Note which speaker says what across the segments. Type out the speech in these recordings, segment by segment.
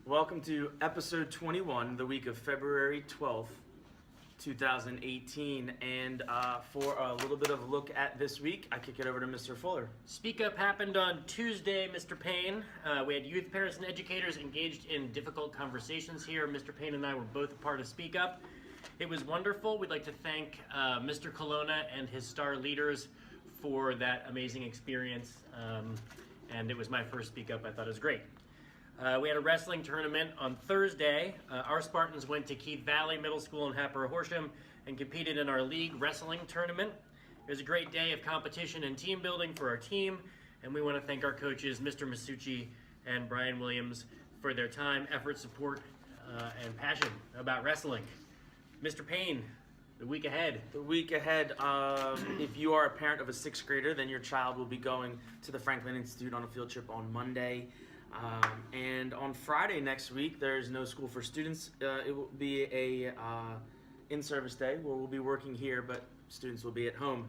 Speaker 1: Welcome to episode 21, the week of February 12th, 2018. And for a little bit of a look at this week, I kick it over to Mr. Fuller.
Speaker 2: Speak Up happened on Tuesday, Mr. Pane. We had youth, parents, and educators engaged in difficult conversations here. Mr. Pane and I were both a part of Speak Up. It was wonderful. We'd like to thank Mr. Colonna and his star leaders for that amazing experience. And it was my first Speak Up. I thought it was great. We had a wrestling tournament on Thursday. Our Spartans went to Keith Valley Middle School in Hatboro Horsham and competed in our league wrestling tournament. It was a great day of competition and team building for our team, and we want to thank our coaches, Mr. Massucci and Brian Williams, for their time, effort, support, and passion about wrestling. Mr. Pane, the week ahead.
Speaker 1: The week ahead, if you are a parent of a sixth grader, then your child will be going to the Franklin Institute on a field trip on Monday. And on Friday next week, there's no school for students. It will be a in-service day where we'll be working here, but students will be at home.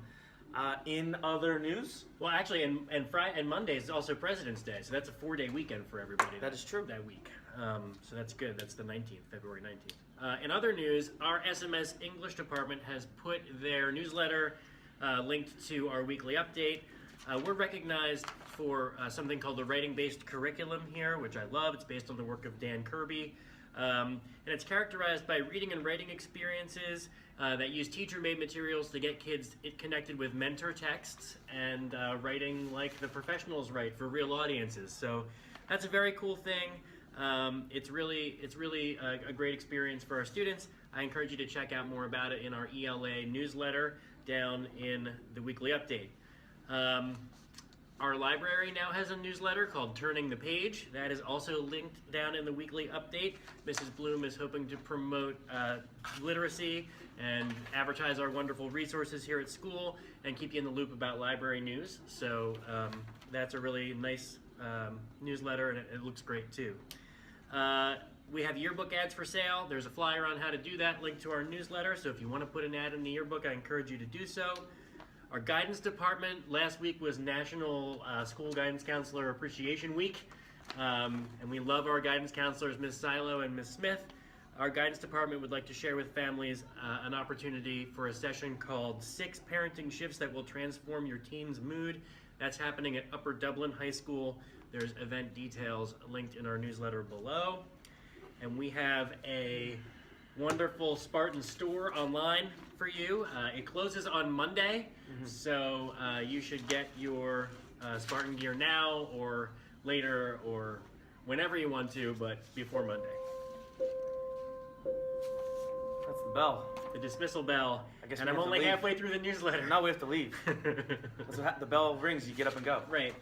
Speaker 1: In other news,
Speaker 2: Well, actually, and Monday is also President's Day, so that's a 4-day weekend for everybody.
Speaker 1: That is true.
Speaker 2: That week. So that's good. That's the 19th, February 19th. In other news, our SMS English department has put their newsletter linked to our weekly update. We're recognized for something called the writing-based curriculum here, which I love. It's based on the work of Dan Kirby. And it's characterized by reading and writing experiences that use teacher-made materials to get kids connected with mentor texts and writing like the professionals write for real audiences. So that's a very cool thing. It's really a great experience for our students. I encourage you to check out more about it in our ELA newsletter down in the weekly update. Our library now has a newsletter called Turning the Page. That is also linked down in the weekly update. Mrs. Bloom is hoping to promote literacy and advertise our wonderful resources here at school and keep you in the loop about library news. So that's a really nice newsletter, and it looks great too. We have yearbook ads for sale. There's a flyer on how to do that linked to our newsletter. So if you want to put an ad in the yearbook, I encourage you to do so. Our guidance department, last week was National School Guidance Counselor Appreciation Week, and we love our guidance counselors, Ms. Silo and Ms. Smith. Our guidance department would like to share with families an opportunity for a session called 6 Parenting Shifts That Will Transform Your Teen's Mood. That's happening at Upper Dublin High School. There's event details linked in our newsletter below. And we have a wonderful Spartan store online for you. It closes on Monday, so you should get your Spartan gear now or later or whenever you want to, but before Monday.
Speaker 1: that's the bell.
Speaker 2: The dismissal bell,
Speaker 1: I guess
Speaker 2: and
Speaker 1: we
Speaker 2: I'm
Speaker 1: have to
Speaker 2: only
Speaker 1: leave.
Speaker 2: halfway through the newsletter.
Speaker 1: Now we have to leave. The bell rings, you get up and go.
Speaker 2: Right.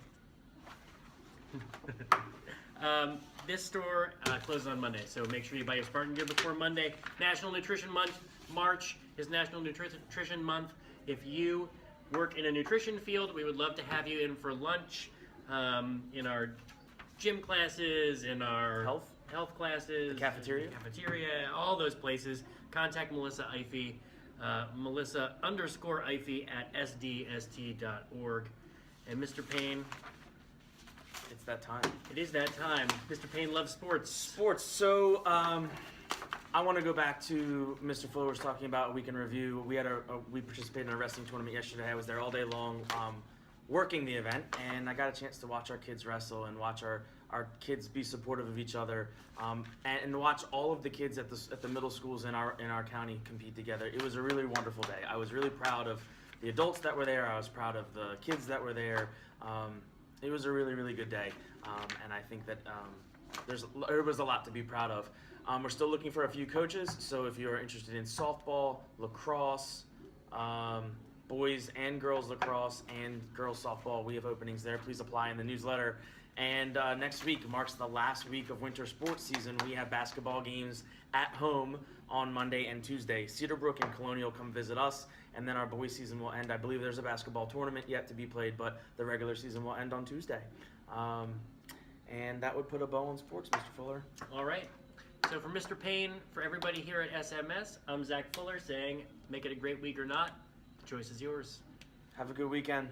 Speaker 2: This store closes on Monday, so make sure you buy your Spartan gear before Monday. National Nutrition Month, March is National Nutrition Month. If you work in a nutrition field, we would love to have you in for lunch in our gym classes, in our health classes,
Speaker 1: The cafeteria,
Speaker 2: all those places. Contact Melissa Ifey, Melissa_Ifey at sdst.org. And Mr. Pane,
Speaker 1: It's that time.
Speaker 2: it is that time. Mr. Pane loves sports.
Speaker 1: Sports. So I want to go back to Mr. Fuller was talking about a week in review. We participated in a wrestling tournament yesterday. I was there all day long working the event, and I got a chance to watch our kids wrestle and watch our kids be supportive of each other, and watch all of the kids at the middle schools in our county compete together. It was a really wonderful day. I was really proud of the adults that were there. I was proud of the kids that were there. It was a really, really good day, and I think that there was a lot to be proud of. We're still looking for a few coaches, so if you're interested in softball, lacrosse, boys and girls lacrosse, and girls softball, we have openings there. Please apply in the newsletter. And next week marks the last week of winter sports season. We have basketball games at home on Monday and Tuesday. Cedarbrook and Colonial come visit us, and then our boys season will end. I believe there's a basketball tournament yet to be played, but the regular season will end on Tuesday. And that would put a bow on sports, Mr. Fuller.
Speaker 2: All right. So for Mr. Pane, for everybody here at SMS, I'm Zach Fuller saying, make it a great week or not. The choice is yours.
Speaker 1: Have a good weekend.